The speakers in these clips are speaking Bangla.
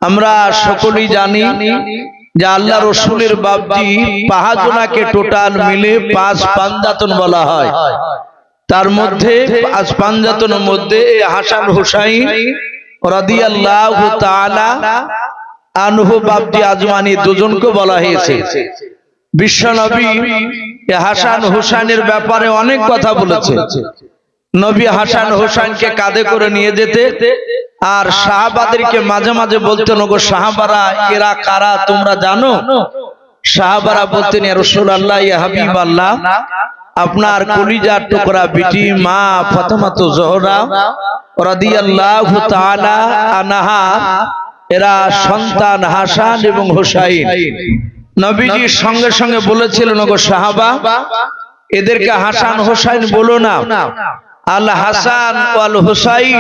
আমরা সকলেই জানি যে আল্লাহ রসুলের বাপজি পাহাজনাকে টোটাল মিলে 5 পাঞ্জাতন বলা হয়। তার মধ্যে 5 পাঞ্জাতনের মধ্যে হাসান হুসাইন রাদিয়াল্লাহু তাআলা আনহু বাপজি আজমানি দুজনকে বলা হয়েছে। বিশ্বনবী হাসান হুসাইনের ব্যাপারে অনেক কথা বলেছে। নবী হাসান হুসাইনকে কাঁধে করে নিয়ে যেতে আর সাহাবাদেরকে মাঝে মাঝে বলতেন, ওগো সাহাবারা এরা কারা তোমরা জানো? সাহাবারা বলতেন, ইয়া রাসূলুল্লাহ, ইয়া হাবিবাল্লাহ, আপনার কলিজার টুকরা বিটি মা ফাতেমাতু জোহরা রাদিয়াল্লাহু তাআলা আনহা, এরা সন্তান হাসান এবং হুসাইন। নবীজি সঙ্গে সঙ্গে বলেছিলেন, ওগো সাহাবা, এদেরকে হাসান হুসাইন বলো না, আল হাসান ওয়াল হুসাইন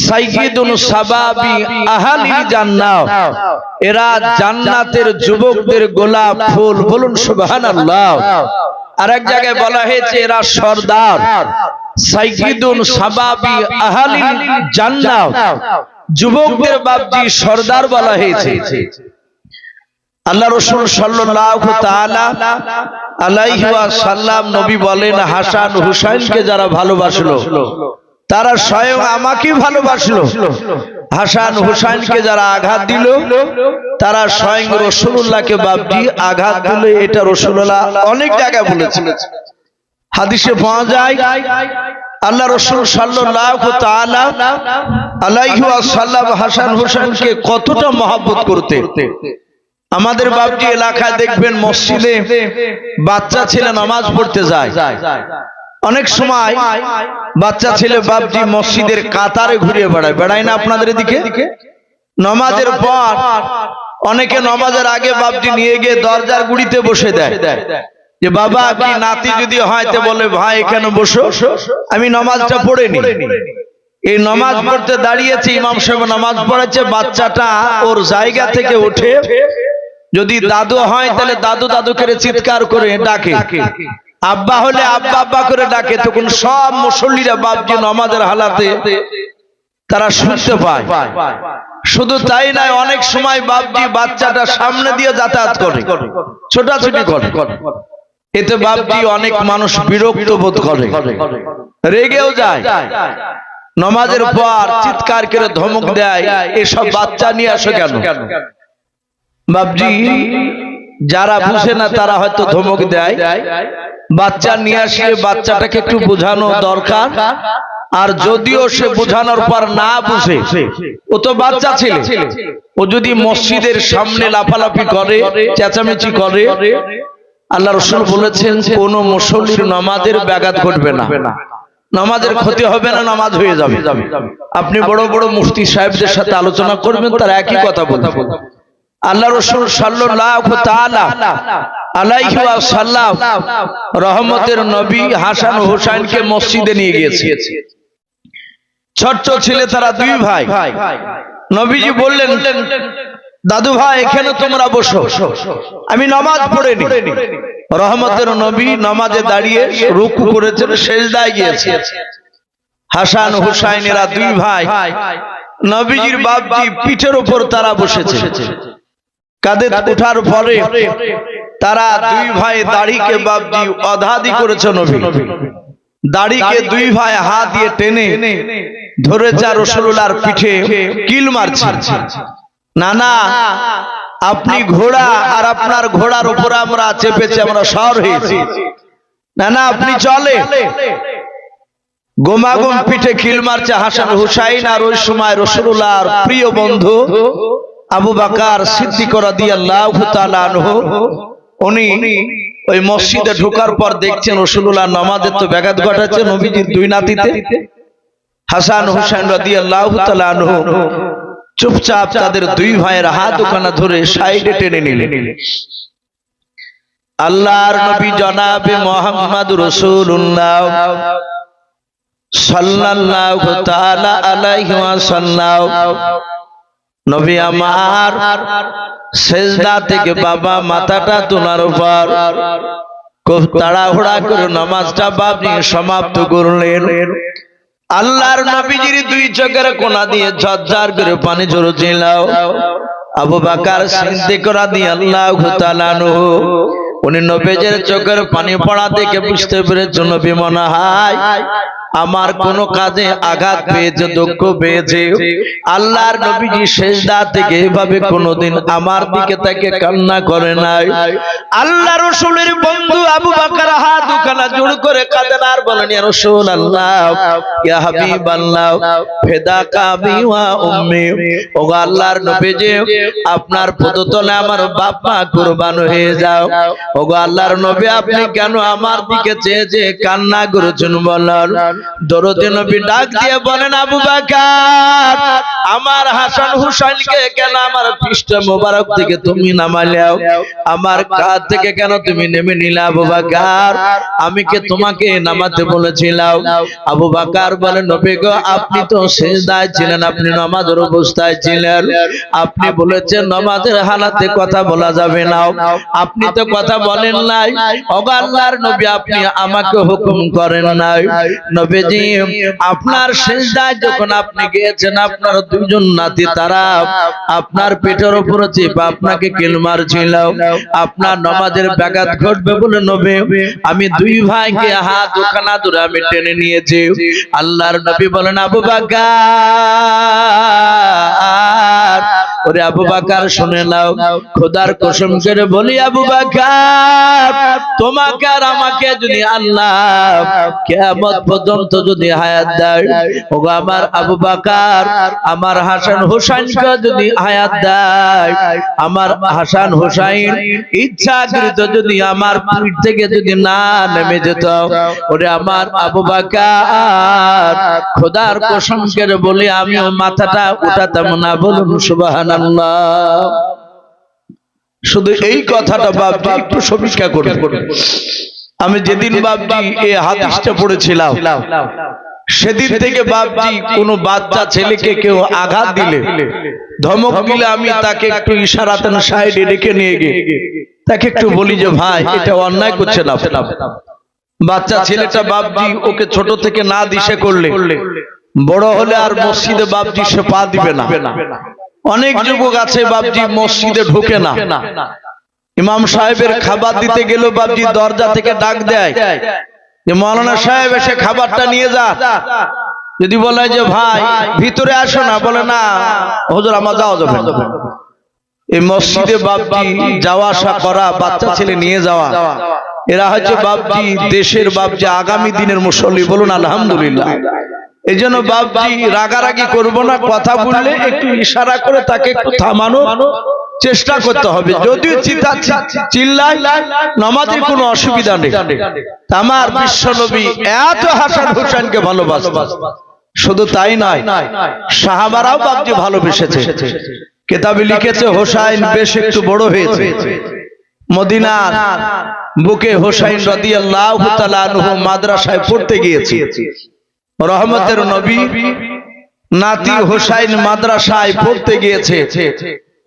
সাইয়্যিদুন শাবাবি আহলিল জান্নাহ, এরা জান্নাতের যুবকদের গোলাপ ফুল। বলুন সুবহানাল্লাহ। আর এক জায়গায় বলা হয়েছে এরা সরদার, সাইয়্যিদুন শাবাবি আহলিল জান্নাহ, যুবকদের বাপজি সরদার বলা হয়েছে। আল্লাহ রাসূল সাল্লাল্লাহু তাআলা আলাইহি ওয়াসাল্লাম নবী বলেন, হাসান হুসাইনকে যারা ভালোবাসলো তারা স্বয়ং আমাকে ভালোবাসলো। হাসান হুসাইনকে যারা আঘাত দিল তারা স্বয়ং রাসূলুল্লাহকে বাপজি আঘাত দিল। এটা রাসূলুল্লাহ অনেক জায়গায় বলেছেন। হাদিসে পাওয়া যায় আল্লাহ রাসূল সাল্লাল্লাহু তাআলা আলাইহি ওয়াসাল্লাম হাসান হুসাইনকে কতটা মহব্বত করতেন। আমাদের বাপজি এলাকায় দেখবেন মসজিদে বাচ্চা ছেলে নামাজ পড়তে যায়, অনেক সময় বাচ্চা ছেলে বাপজি মসজিদের কাতারে ঘুরে বেড়ায় না আপনাদের এদিকে? নামাজের পর অনেকে নামাজের আগে বাপজি নিয়ে গিয়ে দরজার গুড়িতে বসে দেয় যে বাবা কি নাতি যদি হয় তো বলে, ভাই এখানে বসো, আমি নামাজটা পড়ে নি। এই নামাজ পড়তে দাঁড়িয়েছে, ইমাম সাহেব নামাজ পড়াচ্ছে, বাচ্চাটা ওর জায়গা থেকে উঠে যদি দাদু হয় তাহলে দাদু দাদু করে চিৎকার করে ডাকে, আব্বা হলে আব্বা আব্বা করে ডাকে। তখন সব মুসল্লিরা বাপজি নামাজের হালাতে তারা শুনতে পায়। শুধু তাই নয়, অনেক সময় বাপজি বাচ্চাটা সামনে দিয়ে যাতায়াত করে, ছোটাছুটি করে। এতে বাপজি অনেক মানুষ বিরক্ত বোধ করে, রেগেও যায়। নামাজের পর চিৎকার করে ধমক দেয়, এসব বাচ্চা নিয়ে আসো কেন? বাপজি যারা বুঝে না তারা হয়তো ধমক দেয়, বাচ্চা নিয়ে আসলে বাচ্চাটাকে একটু বোঝানো দরকার। আর যদিও সে বোঝানোর পর না বুঝে, ও তো বাচ্চা ছেলে, ও যদি মসজিদের সামনে লাফালাফি করে, চেঁচামেচি করে, আল্লাহ রাসূল বলেছেন কোন মুসল্লির নামাজের ব্যাঘাত ঘটবে না, নামাজের ক্ষতি হবে না, নামাজ হয়ে যাবে। আপনি বড় বড় মুফতি সাহেবদের সাথে আলোচনা করবেন, তারা একই কথা বলবেন। আল্লাহ রাসূল সাল্লাল্লাহু তাআলা আলাইহি ওয়াসাল্লাম রহমতের নবী হাসান হুসাইনকে মসজিদে নিয়ে গিয়েছে। ছোট্ট ছেলে তারা, 2 ভাই। নবীজি বললেন, দাদু ভাই এখানে তোমরা বসো, আমি নামাজ পড়ে নি। রহমতের নবী নামাজে দাঁড়িয়ে রুকু করেছেন, সেজদায় গিয়েছে। হাসান হুসাইনেরা 2 ভাই নবীজির বাপজি পিঠের উপর তারা বসেছে। কাঁধে ওঠার পরে তারা 2 ভাই দাড়িকে বাপজি অধাদি করেছে। নবী দাড়িকে 2 ভাই হাত দিয়ে টেনে ধরে যা রাসূলুল্লাহর পিঠে কিল মারছে। না না, আপনি ঘোড়া আর আপনার ঘোড়ার উপর আমরা চেপেছি, আমরা সওয়ার হয়েছি। না না, আপনি চলে। গোমাগুম পিঠে খিল মারছে হাসান হুসাইন। আর ওই সময় রাসূলুল্লাহর প্রিয় বন্ধু আবু বকর সিদ্দিক রাদিয়াল্লাহু তাআলা আনহু, উনি ওই মসজিদে ঢোকার পর দেখছেন রাসূলুল্লাহ নামাজে তো ব্যাঘাত ঘটাচ্ছে নবীজির 2 নাতিতে। হাসান হুসাইন রাদিয়াল্লাহু তাআলা আনহু চুপচাপ তাদের 2 ভাইয়ের হাত ওখানে ধরে সাইডে টেনে নিলেন। আল্লাহর নবী জনাবে মুহাম্মদ রাসূলুল্লাহ সাল্লাল্লাহু তাআলা আলাইহি ওয়াসাল্লাম নবী আমার সেজদা থেকে বাবা মাথাটা তোলার উপর খুব তাড়াহুড়া করে নামাজটা বাপজি সমাপ্ত করলেন। আল্লাহর নবীজির দুই চোখের কোনা দিয়ে ঝরঝর করে পানি ঝরছিল। আবু বকর সিদ্দিক রাদিয়াল্লাহু তাআলা আনহু উনি নবীজির চোখের পানি পড়া দেখে বুঝতে পেরেছেন নবী মনে হয় আমার কোন কাজে আঘাত পেয়েছে, দুঃখ পেয়েছে। আল্লাহর নবীজি সিজদা থেকে এভাবে কোনদিন আমার দিকে তাকে কান্না করে নাই। আল্লাহ রাসূলের বন্ধু আবু বকর হাত দুখানা জোড় করে কাঁদেন আর বলেন, ইয়া রাসূলুল্লাহ, ইয়া হাবিবাল্লাহ, ফিদাকা আবি ওয়া উম্মি। ওগো আল্লাহর নবীজি, আপনার পদতলে আমার বাপ মা কুরবান হয়ে যাও। ওগো আল্লাহর নবী, আপনি কেন আমার দিকে চেয়ে চেয়ে কান্না করেছেন বলেন। দরদে নবী ডাক দিয়ে বলেন, আবু বকর, আমার হাসান হুসাইনকে কেন আমার পৃষ্ঠ মোবারক থেকে তুমি নামাইলাও, আমার কাঁধ থেকে কেন তুমি নেমে নিলে? আবু বকর, আমি কি তোমাকে নামাতে বলেছিলাম? আবু বকর বলেন, নবী গো, আপনি তো সিজদায় ছিলেন, আপনি নামাজের অবস্থায় ছিলেন, আপনি বলেছেন নামাজের হালাতে কথা বলা যাবে না, আপনি তো কথা বলেন নাই। ওগো আল্লাহর নবী, আপনি আমাকে হুকুম করেন নাই। নবীজি, আপনার সিজদায় যখন আপনি গিয়েছেন, আপনার দুইজন নাতি তারা আপনার পেটের উপরে চেপে আপনাকে কিল মারছিল, আপনার নামাজের ব্যাঘাত ঘটবে বলে নবী আমি দুই ভাইকে হাত দুখানা ধরে আমি টেনে নিয়েছি। আল্লাহর নবী বলেন, আবু বকর, ওরে আবু বকর শুনে নাও, খোদার কসম করে বলি আবু বকর, তোমাকে আর আমাকে যদি আল্লাহ কিয়ামত পর্যন্ত যদি হায়াত দেয়, ওগো আমার আবু বকর, আমার হাসান হুসাইনকে যদি হায়াত দেয়, আমার হাসান হুসাইন ইচ্ছাকৃত যদি আমার পিঠ থেকে যদি না নেমে যেত, ওরে আমার আবু বকর, খোদার কসম করে বলি আমিও মাথাটা উঠাতাম না। বলুন সুবহানাল্লাহ। শুধু এই কথাটা বাপজি একটু সমীক্ষা করুন। আমি যেদিন বাপজি এই হাদিসটা পড়েছিলাম, সেদিন থেকে বাপজি কোনো বাচ্চা ছেলেকে কেউ আঘাত দিলে, ধমক দিলে, আমি তাকে একটু ইশারাতেন সাইডে রেখে নিয়ে গিয়ে তাকে একটু বলি যে ভাই এটা অন্যায় করছে না। বাচ্চা ছেলেটা বাপজি ওকে ছোট থেকে না দিশে করলে বড় হলে আর মসজিদে বাপজি সে পা দিবে না। অনেক যুবক আছে বাপজি মসজিদে ঢোকে না, ইমাম সাহেবের খাবার দিতে গেলেও বাপজি দরজা থেকে ডাক দেয় যে মাওলানা সাহেব এসে খাবারটা নিয়ে যা। যদি বলে যে ভাই ভিতরে আসো না, বলে না হুজুর আমার যাওয়া যাবে না। এই মসজিদে বাপজি যাওয়া আসা করা, বাচ্চা ছেলে নিয়ে যাওয়া, এরা হচ্ছে বাপজি দেশের বাপজি আগামী দিনের মুসল্লি। বলুন আলহামদুলিল্লাহ। এই জন্য বাপজি রাগারাগি করবো না, কথা বললে একটু ইশারা করে তাকে একটু থামানোর চেষ্টা করতে হবে। যদিও চিল্লাই নামাজের কোনো অসুবিধা নেই। আমার বিশ্ব নবী এত হাসান হুসাইনকে ভালোবাসেন, শুধু তাই নয়, সাহাবারাও বাপজি ভালোবেসেছে। কিতাবে লিখেছে হোসাইন বেশ একটু বড় হয়েছে, মদিনার বুকে হোসাইন রাদিয়াল্লাহু তাআলা আনহু মাদ্রাসায় পড়তে গিয়েছে। রহমতের নবী নাতি হোসাইন মাদ্রাসায় পড়তে গিয়েছে।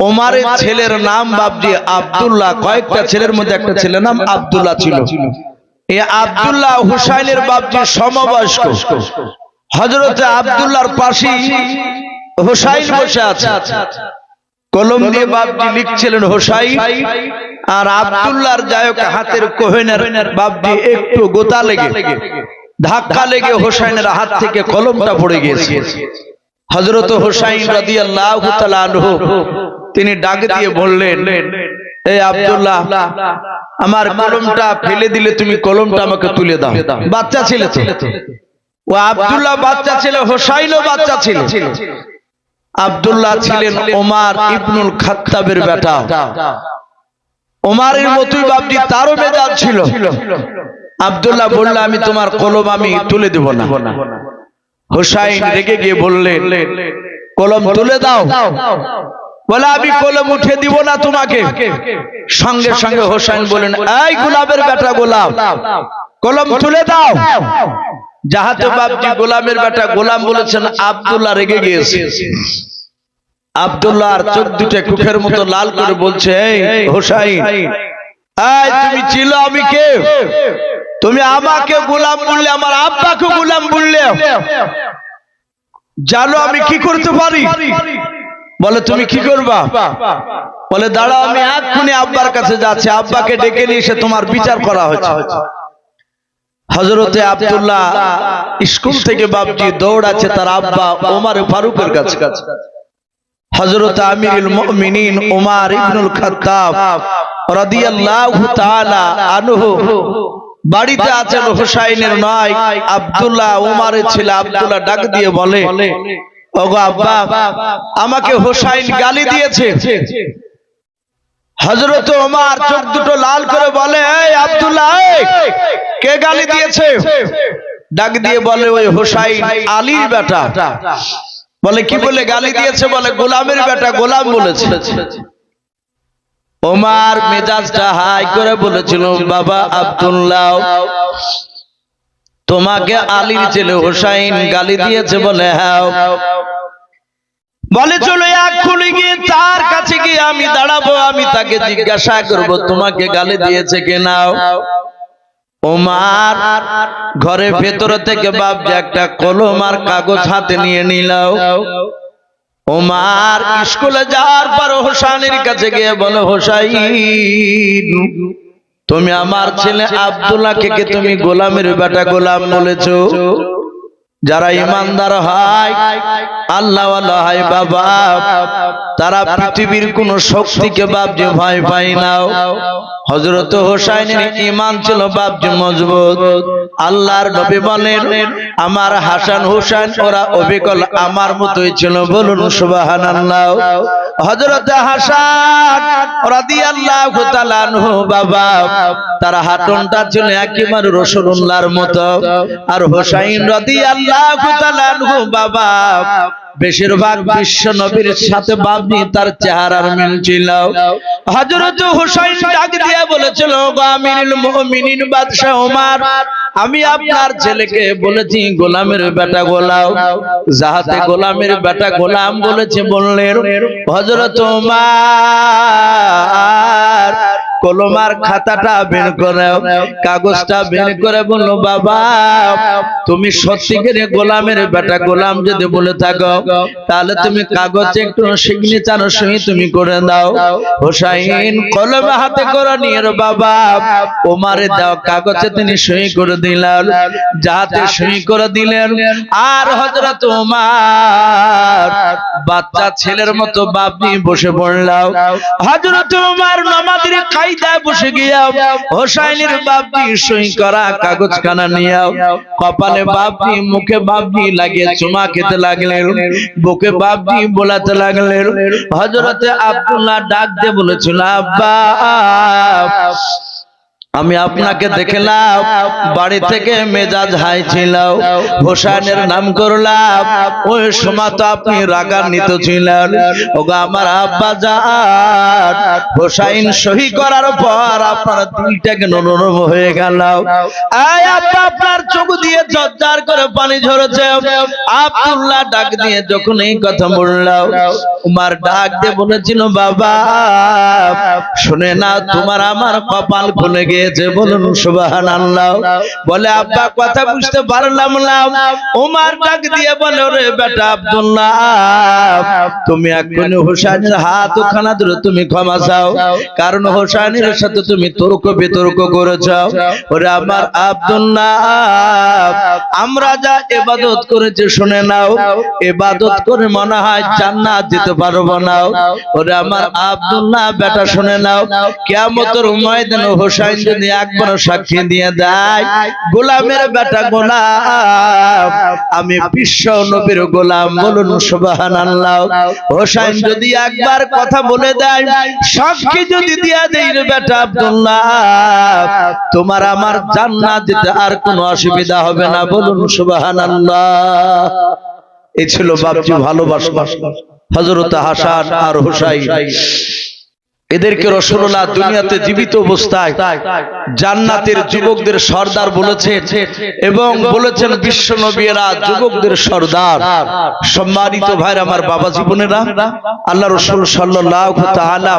ওমরের ছেলের নাম বাপজি আব্দুল্লাহ, কয়েকটা ছেলের মধ্যে একটা ছেলের নাম আব্দুল্লাহ ছিল। এই আব্দুল্লাহ হুসাইনের বাপজি সমবয়স্ক। হযরতে আব্দুল্লাহর পাশে হোসাইন বসে আছে, কলম দিয়ে বাপজি লিখছিলেন হোসাইন, আর আব্দুল্লাহর যায়ক হাতের কোহেনের বাপজি একটু গোতা লেগে ধাক্কা লেগে হোসাইনের হাত থেকে কলমটা পড়ে গিয়েছে। হযরত হোসাইন রাদিয়াল্লাহু তাআলা আনহু তিনি ডাক দিয়ে বললেন, এই আব্দুল্লাহ, আমার কলমটা ফেলে দিলে তুমি কলমটা আমাকে তুলে দাও। বাচ্চা ছেলে তো, ও আব্দুল্লাহ বাচ্চা ছেলে, হোসাইনও বাচ্চা ছিল। আব্দুল্লাহ ছিলেন ওমর ইবনুল খাত্তাবের বেটা। ওমরের মতোই বাপজি তারও মেজাজ ছিল। আব্দুল্লাহ বলল, আমি তোমার কলম আমি তুলে দেব না। হোসাইন রেগে গিয়ে বললেন, কলম তুলে দাও। বলে, আমি কলম উঠে দিব না তোমাকে। সঙ্গে সঙ্গে হোসাইন বলেন, এই গোলামের বেটা গোলাম, কলম তুলে দাও। যাহাতে বাপজি গোলামের বেটা গোলাম বলেছেন, আব্দুল্লাহ রেগে গিয়েছে। আব্দুল্লাহর চোখ দুটো কুখের মতো লাল করে বলছে, এই হোসাইন, এই তুমি ছিল আমি কে? তুমি আমাকে গোলাম বললে, আমার আব্বাকে গোলাম বললে, জানো আমি কি করতে পারি? বলে তুমি কি করবা? বলে দাঁড়াও, আমি এক্ষুনি আব্বার কাছে যাচ্ছি, আব্বাকে ডেকে নিয়ে এসে তোমার বিচার করা হচ্ছে। হযরতে আব্দুল্লাহ স্কুল থেকে বাপজি দৌড়াচ্ছে তার আব্বা ওমর ফারুকের কাছে। হযরত আমিরুল মুমিনিন ওমর ইবনুল খাত্তাব রাদিয়াল্লাহু তাআলা আনহু বাড়িতে আছেন। হুসাইনের নয়, আব্দুল্লাহ ওমরের ছেলে আব্দুল্লাহ ডাক দিয়ে বলে, ওগো আব্বা, আমাকে হুসাইন গালি দিয়েছে। হযরত ওমর চোখ দুটো লাল করে বলে, এই আব্দুল্লাহ, কে গালি দিয়েছে? ডাক দিয়ে বলে, ওই হুসাইন আলীর বেটা। বলে কি বলে গালি দিয়েছে? বলে গোলামের বেটা গোলাম বলেছে। ওমর মেজাজটা হাই করে বলেছিল, বাবা আব্দুল্লাহ, তোমাকে আলীর ছেলে হুসাইন গালি দিয়েছে? বলে হ্যাঁ। বলে চলো এক্ষুনি গিয়ে তার কাছে গিয়ে আমি দাঁড়াবো, আমি তাকে জিজ্ঞাসা করব তোমাকে গালি দিয়েছে কিনা। ওমর ঘরের ভেতর থেকে বাপজি একটা কলম আর কাগজ হাতে নিয়ে নিল। ওমর স্কুলে যাওয়ার পর হোসাইনের কাছে গিয়ে বলে, হোসাইন, তুমি আমার ছেলে আব্দুল্লাহকে কি তুমি গোলামের বেটা গোলাম বলেছো? যারা ইমানদার হয়, আল্লাহওয়ালা হয় বাবা, তারা পৃথিবীর কোন শক্তিকে বাপজি ভয় পায় না। হযরত হোসাইনের ঈমান ছিল বাপজি মজবুত। আল্লাহর নবী বলেন, আমার হাসান হোসেন ওরা অবিকল আমার মতোই ছিল। বলুন সুবহানাল্লাহ। হযরত হাসান রাদিয়াল্লাহু তাআলা আনহু বাবা, তার হাঁটনটা ছিল একেবারে রাসূলুল্লাহর মতো। আর হোসাইন রাদিয়াল্লাহু তাআলা আনহু বাবা, বেশিরভাগ বিশ্ব নবীর সাথে বাপজি তার চেহারার মিল ছিল। হযরত হোসাইন ডাক দিয়ে বলেছিল, গো আমিরুল মুমিনিন বাদশা ওমর, আমি আপনার ছেলেকে বলেছি গোলামের বেটা গোলাম। যাহাতে গোলামের বেটা গোলাম বলেছে বললেন। হযরত ওমর কলমার খাতাটা বের করে, কাগজটা বের করে বলল, বাবা, তুমি সত্যিকারে গোলামের বেটা গোলাম যদি বলে থাকো, তাহলে তুমি কাগজে একটু সিগনেচার সই তুমি করে দাও। হোসাইন কলম হাতে করে নিয়ে বাবা ওমরে দাও কাগজে তিনি সই করে দিলেন। যাহাতে সই করে দিলেন, আর হযরত ওমর বাচ্চা ছেলের মতো বাপনি বসে পড়লাম। হযরত ওমর নামাজের কায়দায় বসে গিয়া হোসাইনের বাপনি সই করা কাগজখানা নিয়ে কপালে বাপনি মুখে বাপনি লাগিয়ে চুমা খেতে লাগলেন, বুকে বাপনি বোলাতে লাগলেন। হযরতে আব্দুল্লাহ ডাক দিয়ে বলেছিল, আব্বা, আমি আপনাকে দেখলাম বাড়ি থেকে মেজাজ হাই ছিল, হোসেনের নাম করলাম, ওই সময় তো আপনি রাগান্বিত ছিলেন। ওগো আমার আব্বা জান, হোসাইন সহি করার পর আপনার দিলটা কেন নরম হয়ে গেল? এই আব্বা, আপনার চোখ দিয়ে ঝরঝর করে পানি ঝরেছে। আব্দুল্লাহ ডাক দিয়ে যখন এই কথা বললাম, উমার ডাক দিয়ে বলেছিল, বাবা শুনে না, তোমার আমার কপাল খুলে গিয়েছে। বলুন সুবহানাল্লাহ। বলে, আব্বা কথা বুঝতে পারলাম না। ওমর ডাক দিয়ে বলে, রে বেটা আব্দুল্লাহ, তুমি এক্ষুনি হোসেনের হাত ওখানা ধরে তুমি ক্ষমা চাও, কারণ হোসেনের সাথে তুমি তর্ক বিতর্ক করেছো। ওরে আমার আব্দুল্লাহ, আমরা যা ইবাদত করেছি শুনে নাও, ইবাদত করে মনে হয় জান্নাত যেতে পারবো না। ওরে আমার আব্দুল্লাহ বেটা শুনে নাও, কিয়ামতের ময়দানে হোসেন যদি একবার সাক্ষী দিয়ে দেয়, গোলামের বেটা গোলাম, আমি বিশ্ব নবীর গোলাম। বলুন সুবহানাল্লাহ। হোসেন যদি একবার কথা বলে দেয়, সাক্ষী যদি দিয়ে দেয়, বেটা আব্দুল্লাহ, তোমার আমার জান্নাত যেতে আর কোনো অসুবিধা হবে না। বলুন সুবহানাল্লাহ। এই ছিল বাপজি ভালোবাসা হযরত হাসান আর হোসাইন। এদেরকে রাসূলুল্লাহ দুনিয়াতে জীবিত অবস্থায় জান্নাতের যুবকদের সর্দার বলেছেন এবং বলেছেন বিশ্ব নবীরা যুবকদের সর্দার। সম্মানিত ভাইরা আমার, বাবা জীবনেরা, আল্লাহ রাসূল সাল্লাল্লাহু তাআলা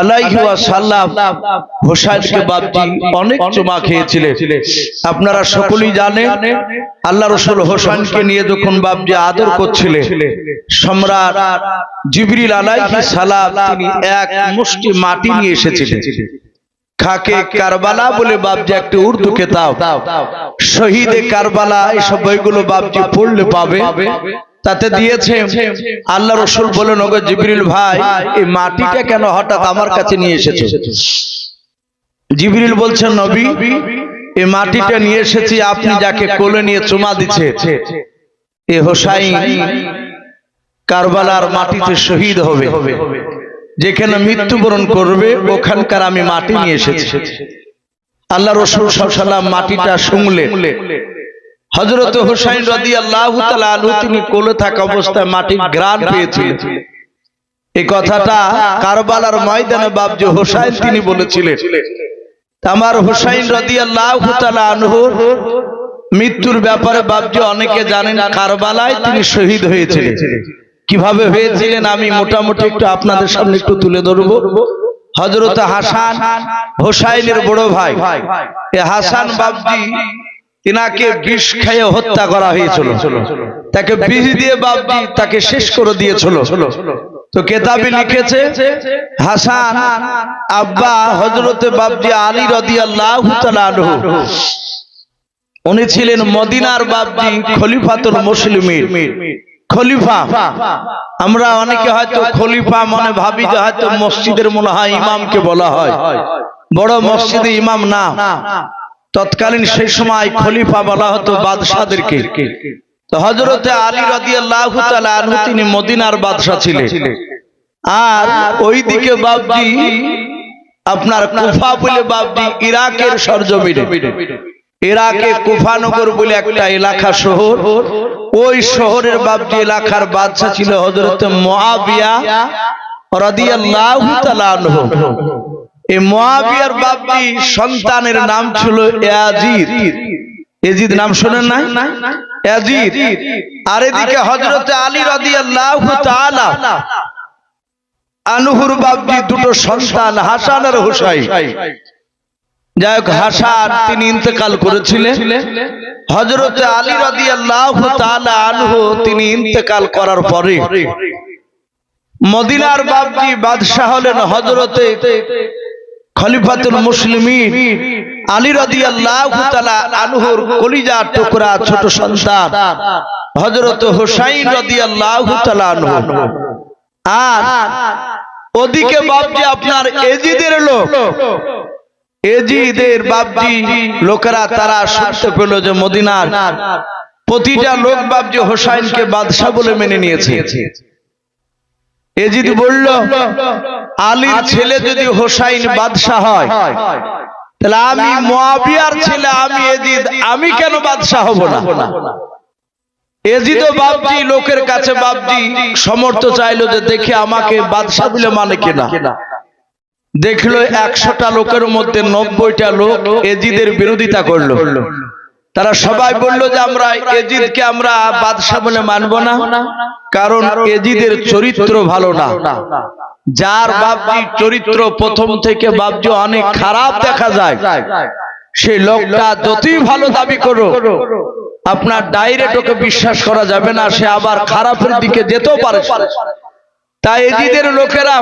আলাইহি ওয়াসাল্লাম হোসাইনকে বাপজি অনেক চুমা খেয়েছিলেন। আপনারা সকলেই জানেন আল্লাহ রাসূল হোসাইনকে নিয়ে যখন বাপজি আদর করছিলেন, সম্রাট জিবরিল আলাইহিস সালাম তিনি এক মুষ্টি মাটি নিয়ে এসেছিলেন। খাকে কারবালা বলে বাপজি একটি উর্দু কিতাব, শহীদে কারবালা, এইসব বইগুলো বাপজি পড়লে পাবে। তাতে দিয়েছে আল্লাহ রাসূল বলেন, ওগো জিবরিল ভাই, এই মাটিটা কেন হঠাৎ আমার কাছে নিয়ে এসেছো? জিবরিল বলছেন, নবী, এই মাটিটা নিয়ে এসেছি আপনি যাকে কোলে নিয়ে চুমা দিচ্ছে এ হোসাইন কারবালার মাটিতে শহীদ হবে, যেখানে মৃত্যুবরণ করবে ওখানকার আমি মাটি নিয়ে এসেছি। আল্লাহ রাসূল সাল্লাল্লাহু আলাইহি ওয়াসাল্লাম মাটিটা শুংলেন। হযরত হোসাইন রাদিয়াল্লাহু তাআলা আনহু তিনি কোলে থাকা অবস্থায় মাটির ঘ্রাণ পেয়েছিলেন। এই কথাটা কারবালার ময়দানে বাপজি হোসাইন তিনি বলেছিলেন। আমার হোসাইন রাদিয়াল্লাহু তাআলা আনহু মৃত্যুর ব্যাপারে বাপজি অনেকে জানেন, কারবালায় তিনি শহীদ হয়েছিলেন। কিভাবে হয়েছিলেন আমি মোটামুটি একটু আপনাদের সামনে একটু তুলে ধরবো। হযরত হাসান হোসাইনের বড় ভাই, এই হাসান বাপজি তিনাকে বিষ খেয়ে হত্যা করা হয়েছিল। তাকে বিষ দিয়ে বাপজি তাকে শেষ করে দিয়েছিল। তো কেতাবে লিখেছে হাসান আব্বা হযরতে বাপজি আলী রাদিয়াল্লাহু তাআলা আনহু, উনি ছিলেন মদিনার বাপজি খলিফাতুল মুসলিমিন, খলিফা। আমরা অনেকে হয়তো খলিফা মনে ভাবি যে হয়তো মসজিদের মনে হয় ইমামকে বলা হয়, বড় মসজিদে ইমাম না, তৎকালীন সেই সময় খলিফা বলা হতো বাদশাদেরকে। তো হযরতে আলী রাদিয়াল্লাহু তাআলা আনহু তিনি মদিনার বাদশা ছিলেন। আর ওইদিকে বাপজি আপনার কুফা বলে বাপজি ইরাকের সরজমিনে, ইরাকে কুফানগর বলে একটা এলাকা শহর, ওই শহরের বাপজি এলাকার বাদশা ছিল হযরত মুআবিয়া রাদিয়াল্লাহু তাআলা আনহু। এই মুআবিয়ার বাপজি সন্তানের নাম ছিল ইয়াজিদ। ইয়াজিদ নাম শুনেন না? ইয়াজিদ। আর এদিকে হযরত আলী রাদিয়াল্লাহু তাআলা আনহুর বাপজি দুটো সন্তান, হাসান আর হুসাইন। যাই হোক, হাসান তিনি ইন্তেকাল করেছিলেন। হযরত আলী রাদিয়াল্লাহু তাআলা আনহু তিনি ইন্তেকাল করার পরে মদিনার বাপজি বাদশা হলেন হযরতে খলিফাতুল মুসলিমিন আলী রাদিয়াল্লাহু তাআলা আনহুর কলিজার টুকরা ছোট সন্তান হযরত হুসাইন রাদিয়াল্লাহু তাআলা আনহু। আর ওদিকে বাপজি আপনার এজিদের লোক, এজিদের বাপজি লোকেরা তারা শুনতে পেল যে মদিনার প্রতিটা লোক বাপজি হোসাইনকে বাদশা বলে মেনে নিয়েছে। এজিদ বলল, আলীর ছেলে যদি হোসাইন বাদশা হয় তাহলে আমি মুআবিয়ার ছেলে, আমি এজিদ, আমি কেন বাদশা হব না? এজিদও বাপজি লোকের কাছে বাপজি সমর্থ চাইলো যে দেখে আমাকে বাদশা বলে মানে কিনা। দেখলো 100টা লোকের মধ্যে 90টা লোক এজিদের বিরোধিতা করলো। তারা সবাই বলল যে আমরা এজিদকে আমরা বাদশা বলে মানব না, কারণ এজিদের চরিত্র ভালো না। যার বাপজি চরিত্র প্রথম থেকে বাপজি অনেক খারাপ দেখা যায়, সেই লোকটা যতই ভালো দাবি করো আপনার ডাইরেক্ট ওকে বিশ্বাস করা যাবে না, সে আবার খারাপের দিকে যেতেও পারে। তাই এজিদের লোকেরা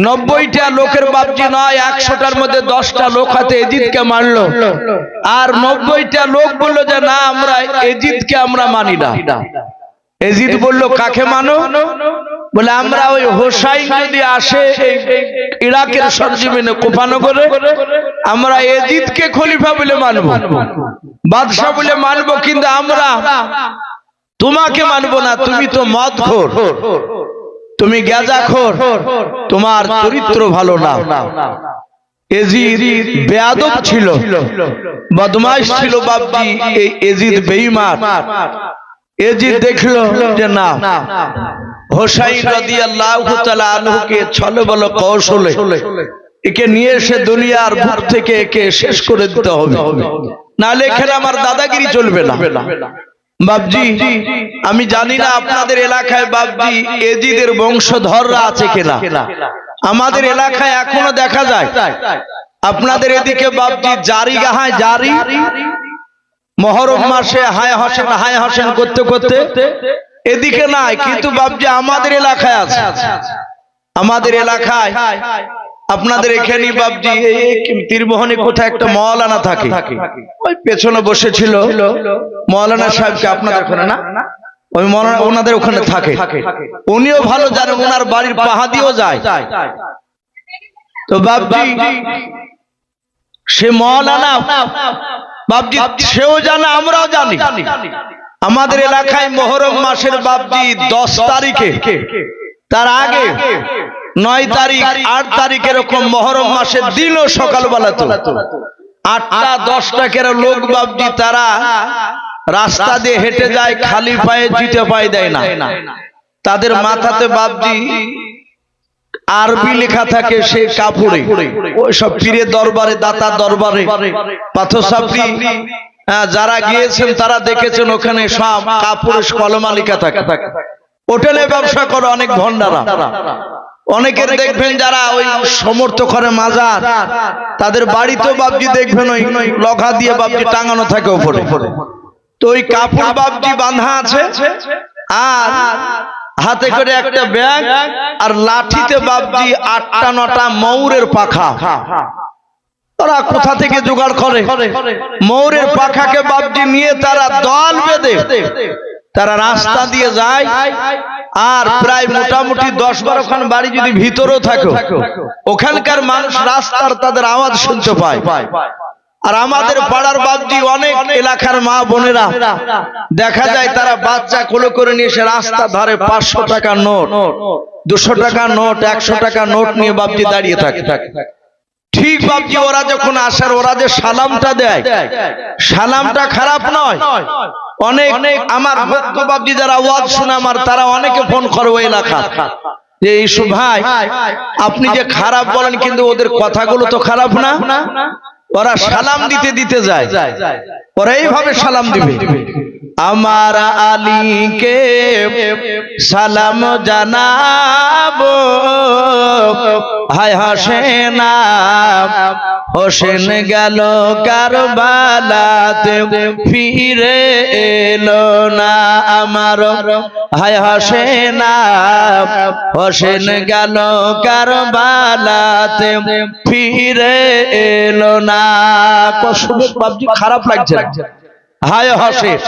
90টা লোকের বাপজি নয়, 100টার মধ্যে 10টা লোক হাতে এজিদকে মানলো। আর 90টা লোক বললো যে না, আমরা এজিদকে আমরা মানি না। এজিদ বলল, কাকে মানো? বলে আমরা ওই হোসাইন যদি আসে ইরাকের সরজমিনে কুফানগরে, আমরা এজিদকে খলিফা বলে মানবো, বাদশা বলে মানবো, কিন্তু আমরা তোমাকে মানবো না। তুমি তো মদখোর, তুমি গাঁজাখোর, তোমার চরিত্র ভালো না। এজিদ বেয়াদব ছিল, বদমাইশ ছিল বাপজি। এই এজিদ বেঈমান। এজিদ দেখলো যে না, হোসাইন রাদিয়াল্লাহু তাআলা আনহুকে ছলে বলে কৌশলে একে নিয়ে এসে দুনিয়ার বুক থেকে একে শেষ করে দিতে হবে, নাহলে এখানে আমার দাদাগিরি চলবে না। বাপজি, আমি জানি না আপনাদের এলাকায় বাপজি এজিদের বংশধররা আছে কিনা। আমাদের এলাকায় এখনো দেখা যায়। আপনাদের এদিকে বাপজি জারি গাহায় জারি, মহরম মাসে হায় হোসেন করতে করতে এদিকে নাই, কিন্তু বাপজি আমাদের এলাকায় আছে। আমাদের এলাকায় আপনাদের এখানে বাপজি তীরমোহনে কোথায় একটা মওলানা থাকে, ওই পেছনে বসেছিল মওলানা সাহেবকে আপনাদের ওখানে না, ওই মওলানা ওনাদের ওখানে থাকে। উনিও ভালো জানে, ওনার বাড়ির পাহাড়িও যায়। তো বাপজি সে মওলানা বাপজি সেও জানে, আমরাও জানি। আমাদের এলাকায় মহরম মাসের বাপজি 10 তারিখে, তার আগে 9 তারিখ 8 তারিখ এরকম মহরম মাসের দিনও সকালবেলা তো 8টা 10টা কেরা লোক বাপজি তারা রাস্তা দিয়ে হেঁটে যায়, খালি পায়ে জিতে পায়ে দেয় না। তাদের মাথাতে বাপজি আরবি লেখা থাকে সে কাপড়ে, ওই সব পীরের দরবারে দাতার দরবারে পাথর সাপড়ি যারা গিয়েছেন তারা দেখেছেন ওখানে সব কাপড়ে কলমা লেখা থাকে। হোটেলে ব্যবসা করে অনেক ভন্ডারা, অনেকের দেখবেন যারা ওই সমর্থ করে মাজার, তাদের বাড়িতেও বাপজি দেখবেন ওই লগা দিয়ে বাপজি টাঙানো থাকে উপরে। তো ওই কাপড় বাপজি বাঁধা আছে, আর হাতে করে একটা ব্যাগ, আর লাঠিতে বাপজি 8টা 9টা ময়ূরের পাখা। তারা কোথা থেকে জোগাড় করে? ময়ূরের পাখাকে বাপজি নিয়ে তারা দল বেঁধে তারা রাস্তা দিয়ে যায়। আর প্রায় মোটামুটি 10-12 খান বাড়ি যদি ভিতরেও থাকে, ওখানকার মানুষ রাস্তার তাদের আওয়াজ শুনতে পায়। আর আমাদের পাড়ার বাপজি অনেক এলাকার মা বোনেরা দেখা যায় তারা বাচ্চা কোলে করে নিয়ে এসে রাস্তা ধারে 500 টাকার নোট, 200 টাকার নোট, 100 টাকার নোট নিয়ে বাপজি দাঁড়িয়ে থাকে। ঠিক বাপজি ওরা যখন আসার, ওরা যে সালামটা দেয়, সালামটা খারাপ নয়। অনেক আমার ভক্ত বাপজি যারা ওয়াজ শুনে আমার, তারা অনেকে ফোন করে ওই এলাকা যে ইসু ভাই আপনি যে খারাপ বলেন, কিন্তু ওদের কথাগুলো তো খারাপ না। ওরা সালাম দিতে দিতে যায়, ওরা এইভাবে সালাম দিবে, আমার আলীকে সালাম জানাবো, হায় হোসেনা হোসেন গেল কারবালাতে ফিরে এলো না আমার, হায় হোসেনা হোসেন গেল কারবালাতে ফিরে এলো না। শুনে বাপজি খারাপ লাগছে, হায় হোসেন।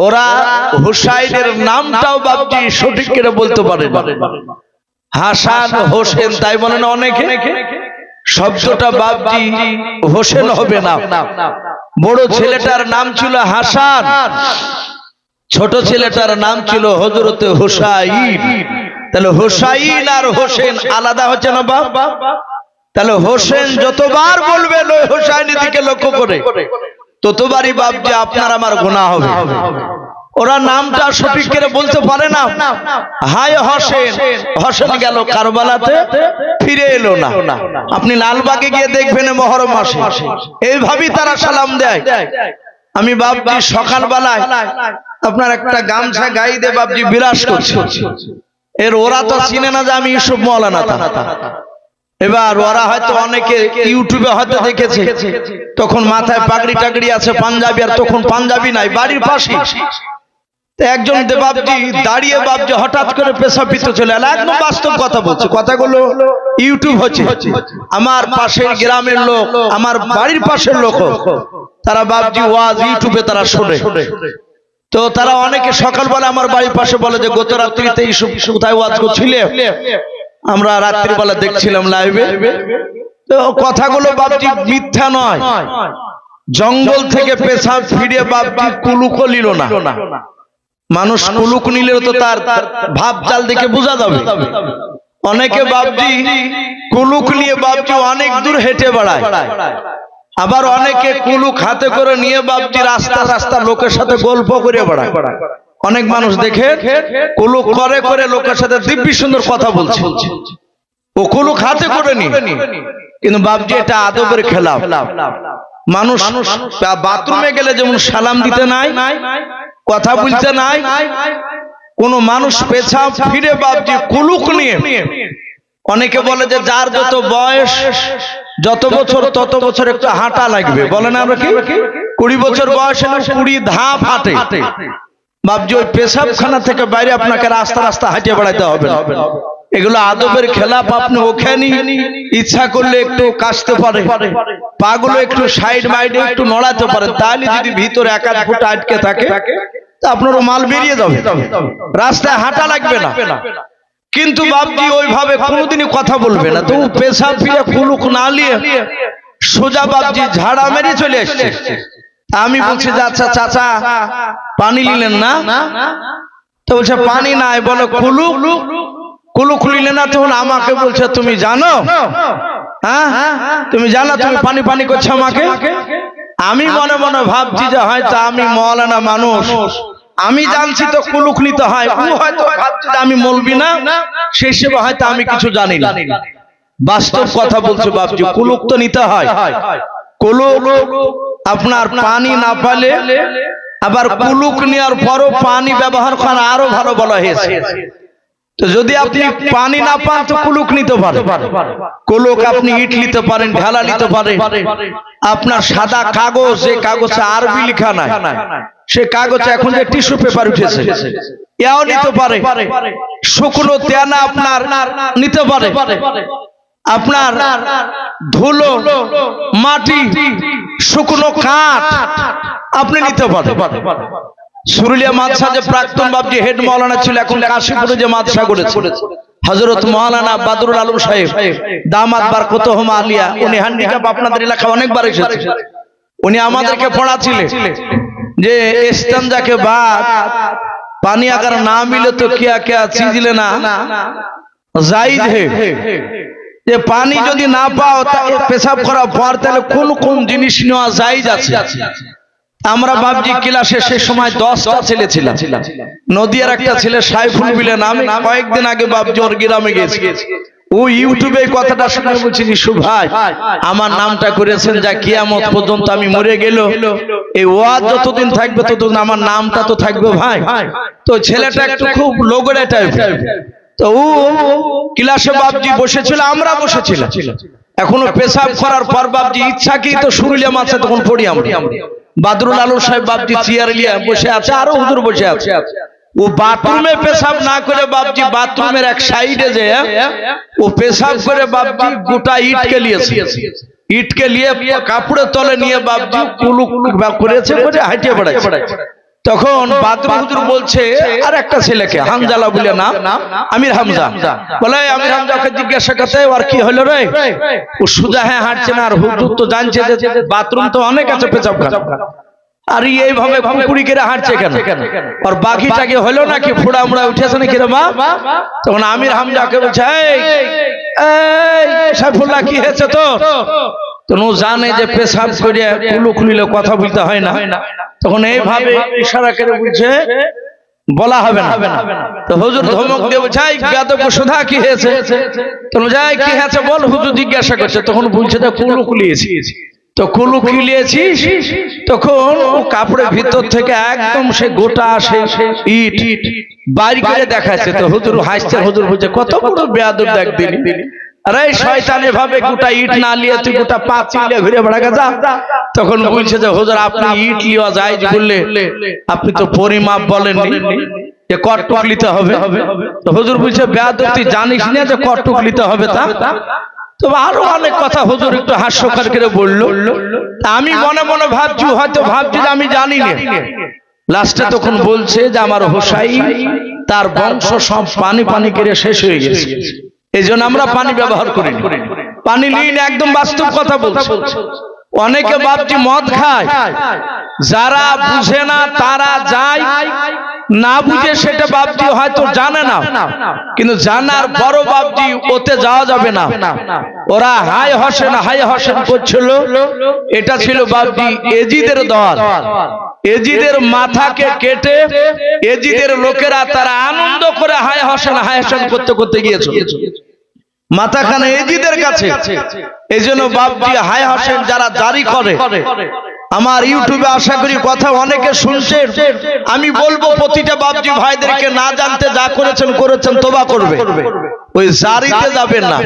ওরা হুসাইনের নামটাও বাপজি সঠিক করে বলতে পারে না, হাসান হোসেন তাই বলে না অনেকে। শব্দটা বাপজি হোসেন হবে না। বড় ছেলেটার নাম ছিল হাসান, ছোট ছেলেটার নাম ছিল হযরতে হুসাইন। তাহলে হুসাইন আর হোসেন আলাদা হচ্ছে না বাপ? তাহলে হোসেন যতবার বলবে হুসাইনের দিকে লক্ষ্য করে, ততবারই বাপজি আপনার আমার গুনাহ হবে। ওরা নামটা সঠিক করে বলতে পারে না, হায় হোসেন হোসেন গেল কারবালাতে ফিরে এলো না। আপনি লালবাগে গিয়ে দেখবেন মহরম মাসে এইভাবেই তারা সালাম দেয়। আমি বাপজি সকালবেলায় আপনার একটা গামছা গায়ে দিয়ে বাপজি বিরাজ করছি, এর ওরা তো চিনে না যে আমি ইউসুফ মওলানা। এবার ওরা হয়তো অনেকে ইউটিউবে হয়তো দেখেছে, তখন মাথায় পাগড়ি টাগড়ি আছে পাঞ্জাবি, আর তখন পাঞ্জাবি নাই, বাড়ির পাশে একজন বাপজি দাঁড়িয়ে বাপজি হঠাৎ করে পেশাব পিতে চলে এলো। একদম বাস্তব কথা বলছে, কথাগুলো ইউটিউব হচ্ছে। আমার পাশের গ্রামের লোক, আমার বাড়ির পাশের লোক, তারা বাপজি ওয়াজ ইউটিউবে তারা শোনে। তো তারা অনেকে সকালবেলা আমার বাড়ির পাশে বলে যে গত রাত্রিতে ইউসুফ কোথায় ওয়াজ করছিলে, আমরা রাত্রিবেলা দেখছিলাম লাইভে। তো কথাগুলো বাপজি মিথ্যা নয়। জঙ্গল থেকে পেশাব ফিরে বাপজি কুলুকও নিল না। মানুষ কুলুক নিলেও তো তার ভাব চাল দেখে বোঝা যাবে। অনেকে বাপজি কুলুক নিয়ে বাপজি অনেক দূর হেঁটে বেড়ায়, আবার অনেকে কুলুক হাতে করে নিয়ে বাপজি রাস্তা রাস্তা লোকের সাথে গল্প করে বেড়ায়। অনেক মানুষ দেখে কুলুক করে করে লোকের সাথে দিব্যি সুন্দর কথা বলছে, ও কুলুক হাতে করে নি, কিন্তু বাপজি এটা আদবের খেলাফ। মানুষ বাথরুমে গেলে যেমন সালাম দিতে নাই, কথা বলতে নাই, কোন মানুষ পেছাব ফিরে বাপজি কুলুক নিয়ে, অনেকে বলে যে যার যত বয়স যত বছর তত বছর একটু হাঁটা লাগবে, বলে না আমরা কি 20 বছর বয়স হলে 20 ধাপ হাঁটে। বাপজি ওই পেশাবখানা থেকে বাইরে আপনাকে রাস্তা রাস্তা হাঁটিয়ে বেড়াতে হবে না, এগুলো আদবের খেলাফ। আপনি ওখানে ইচ্ছা করলে একটু কাশতে পারে, পাগুলো একটু সাইড বাইডে একটু নড়াতে পারে, তাহলে যদি ভিতরে 1 ফুট আটকে থাকে তা আপনারও মাল বেরিয়ে যাবে, রাস্তায় হাঁটা লাগবে না। কিন্তু বাপজি ওইভাবে কোনোদিনই কথা বলবে না। তো পেশাব ফিরে কুলুক না নিয়ে সোজা বাপজি ঝাড়া মেরে চলে এসছে। আমি বলছি যে আচ্ছা চাচা পানি নিলেন না? তো বলছে পানি নাই, বলো কুলুক, কুলুক নিলে না? তখন আমাকে বলছে তুমি জানো, হ্যাঁ তুমি জানো তুমি পানি পানি করছো আমাকে? আমি মনে মনে ভাবছি যে হয়তো আমি মওলানা মানুষ, আমি জানছি তো কুলুক নিতে হয়, ও হয়তো ভাবছি যে আমি মৌলবি না, সেই হিসেবে হয়তো আমি কিছু জানি না। বাস্তব কথা বলছে বাপজি, কুলুক তো নিতে হয়। কুলুক আপনার পানি না পালে, আবার কুলুক নেওয়ার পরও পানি ব্যবহার করা আরো ভালো বলা হয়েছে। তো যদি আপনি পানি না পান তো কুলুক নিতে পারেন। কুলুক আপনি ইট নিতে পারেন, ঢালা নিতে পারেন। আপনার সাদা কাগজ, যে কাগজে আরবি লেখা নাই, সে কাগজে এখন যে টিস্যু পেপার উঠেছে, এও নিতে পারে। শুকনো তেনা আপনার নিতে পারে। আপনার ধুলো, মাটি, শুকনো কাঠ আপনি নিতে পারেন। সুরুলিয়া মাদ্রাসা যে প্রাক্তন বাপজি হেড মাওলানা ছিল, এখন কাশীপুরে যে মাদ্রাসা করেছে হযরত মাওলানা বাদরুল আলম সাহেব দামাত বারকাতুহুম আলিয়া, উনি হ্যান্ডিক্যাপ আপনাদের এলাকায় অনেকবার এসেছে। উনি আমাদেরকে পড়াছিলেন যে ইস্তেঞ্জা के बाद पानी अगर ना मिले तो क्या क्या चीज लेना जायज है। যে পানি যদি না পাও পেশাব করার পর তাহলে কোন কোন জিনিস নেওয়া জায়েজ আছে। আমরা বাপজি ক্লাসে সে সময় 10টা ছেলে ছিলাম। নদিয়ার একটা ছেলে সাইফুল বিলে নামে, কয়েকদিন আগে বাপজি ওর গ্রামে গেছি, ও ইউটিউবে কথাটা শুনে বলছি নিশু ভাই আমার নামটা করেছেন যা কিয়ামত পর্যন্ত আমি মরে গেল এই ওয়াজ যতদিন থাকবে ততদিন আমার নামটা তো থাকবে ভাই। তো ছেলেটা একটু খুব লোগড়ে টাইপের, তো ও ক্লাসে বাপজি বসেছিল, আমরা বসেছিলাম। এখনো পেশাব করার পর বাপজি ইচ্ছা কি তো সুরুলিয়া মাছে তখন পড়ি আমরা। বাদরুল আলম সাহেব বাপজি চেয়ার নিয়ে বসে আছে, আরো হুজুর বসে আছে। ও বাথরুমে পেশাব না করে বাপজি বাথরুমের এক সাইডে যে ও পেশাব করে বাপজি গোটা ইটকে নিয়েছে, ইটকে নিয়ে কাপড়ের তলে নিয়ে বাপজি কুলুক করেছে, করে হাঁটিয়ে বেড়াচ্ছে। তখন বাদরুল হুজুর বলছে আর একটা ছেলেকে, হামজালা বলে নাম, আমির হামজা, বলে আমির হামজাকে জিজ্ঞাসা করতে আর কি হলো রে? ও সুজা হ্যাঁ হাঁটছে না, আর হুজুর তো জানছে যে বাথরুম তো অনেক আছে পেশাব খানা, আর এইভাবে পুকুরি করে হাঁটছে কেন? আর বাকিটাকে হলো নাকি ফোড়া মুড়া উঠেছে নাকি রে মা? তখন আমির হামজাকে বলছে এই সাইফুল্লাহ কি হয়েছে তো? তখন ও জানে যে পেশাব করে কুলুক নিলে কথা বলতে হয় না, তখন এইভাবে ইশারা করে বলছে বলা হবে না। তো হুজুর ধমক দিয়ে বলছে এই বেয়াদব সুধা কি হয়েছে? তখন যাই কি হয়েছে বল, হুজুর জিজ্ঞাসা করছে। তখন বলছে যে কুলুক নিয়েছি। তো কুলুক নিয়েছিস? তখন ও কাপড়ের ভিতর থেকে একদম সে গোটা সে ইট বাইরে করে দেখাচ্ছে। তো হুজুর হাসছে, হুজুর বলছে কত বড় বেয়াদব দেখ দিলি, আরে শয়তান এভাবে গোটা ইট না নিয়ে তুই গোটা পা চিলে ঘুরে বেড়া গেছা। তখন বলছে যে হুজুর আপনি ইট লিওয়া জায়েজ বললে আপনি তো পরিমাপ বলেননি যে কটটুক নিতে হবে। তো হুজুর বলছে বেয়াদব তুই জানিস না যে কটটুক নিতে হবে? তা তো আরো অনেক কথা হুজুর একটু হাস্যকর করে বললো। আমি মনে মনে ভাবছি হয়তো ভাবছি যে আমি জানি না। লাস্টে তখন বলছে যে আমার হোসাই তার বংশ সব পানি পানি করে শেষ হয়ে গেছে, এই জন্য আমরা পানি ব্যবহার করি, পানি নিই না। একদম বাস্তব কথা বলছে। অনেকে বাপজি মদ খায়, যারা বুঝে না তারা যায়, না বুঝে সেটা বাপজি হয়তো জানে না, কিন্তু জানার বড় বাপজি ওতে যাওয়া যাবে না। ওরা হাই হোসেন করছিল, এটা ছিল বাপজি এজিদের দল। এজিদের মাথাকে কেটে এজিদের লোকেরা তারা আনন্দ করে হায় হাসান করতে করতে গিয়েছে মাথাখানা এজিদের কাছে। এই জন্য বাপজি হায় হাসেন যারা জারি করে, আমার ইউটিউবে আশা করি কথা অনেকে শুনছেন, আমি বলবো প্রতিটা বাপজি ভাইদেরকে না জানতে যা করেছেন তোবা করবে, ওই জারিতে যাবেন না।